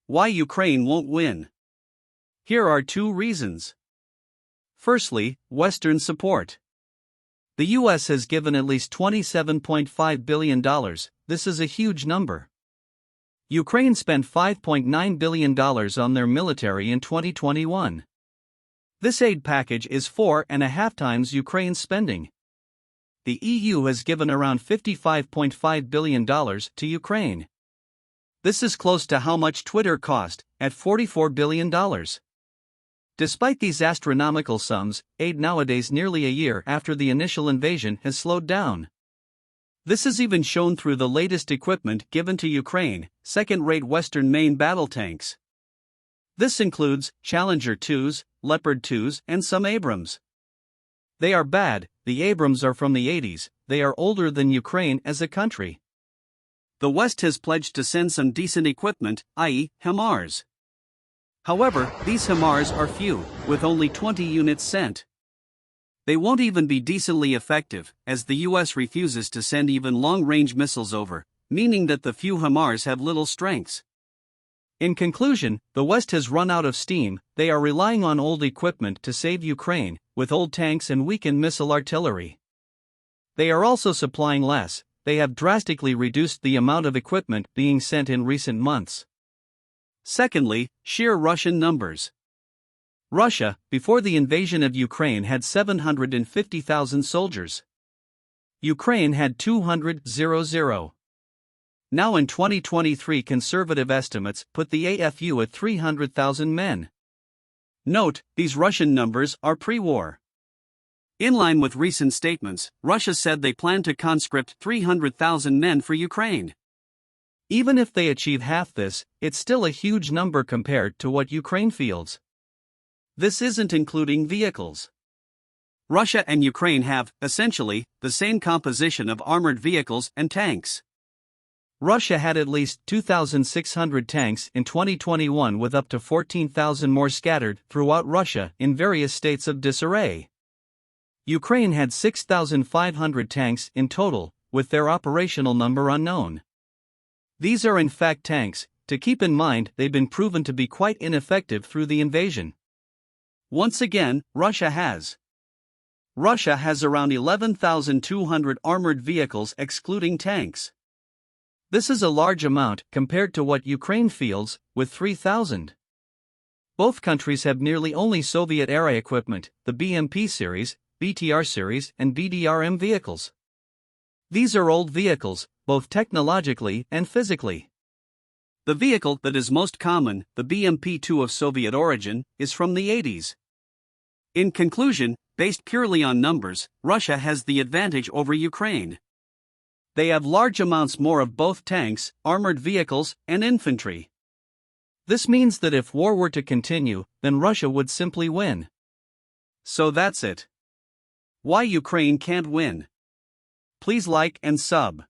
Why Ukraine won't win. Here are 2 reasons. Firstly, Western support. The US has given at least $27.5 billion. This is a huge number. Ukraine spent $5.9 billion on their military in 2021. This aid package is 4.5 times Ukraine's spending. The EU has given around $55.5 billion to Ukraine. This is close to how much Twitter cost, at $44 billion. Despite these astronomical sums, aid nowadays, nearly a year after the initial invasion, has slowed down. This is even shown through the latest equipment given to Ukraine, second-rate Western main battle tanks. This includes Challenger 2s, Leopard 2s, and some Abrams. They are bad. The Abrams are from the 80s, they are older than Ukraine as a country. The West has pledged to send some decent equipment, i.e., HIMARS. However, these HIMARS are few, with only 20 units sent. They won't even be decently effective, as the US refuses to send even long-range missiles over, meaning that the few HIMARS have little strengths. In conclusion, the West has run out of steam. They are relying on old equipment to save Ukraine, with old tanks and weakened missile artillery. They are also supplying less. They have drastically reduced the amount of equipment being sent in recent months. Secondly, sheer Russian numbers. Russia, before the invasion of Ukraine, had 750,000 soldiers. Ukraine had 200,000. Now in 2023, conservative estimates put the AFU at 300,000 men. Note, these Russian numbers are pre-war. In line with recent statements, Russia said they plan to conscript 300,000 men for Ukraine. Even if they achieve half this, it's still a huge number compared to what Ukraine fields. This isn't including vehicles. Russia and Ukraine have, essentially, the same composition of armored vehicles and tanks. Russia had at least 2,600 tanks in 2021, with up to 14,000 more scattered throughout Russia in various states of disarray. Ukraine had 6,500 tanks in total, with their operational number unknown. These are in fact tanks. To keep in mind, they've been proven to be quite ineffective through the invasion. Once again, Russia has around 11,200 armored vehicles excluding tanks. This is a large amount compared to what Ukraine fields, with 3,000. Both countries have nearly only Soviet-era equipment, the BMP series, BTR series, and BDRM vehicles. These are old vehicles, both technologically and physically. The vehicle that is most common, the BMP-2 of Soviet origin, is from the 80s. In conclusion, based purely on numbers, Russia has the advantage over Ukraine. They have large amounts more of both tanks, armored vehicles, and infantry. This means that if war were to continue, then Russia would simply win. So that's it. Why Ukraine can't win. Please like and sub.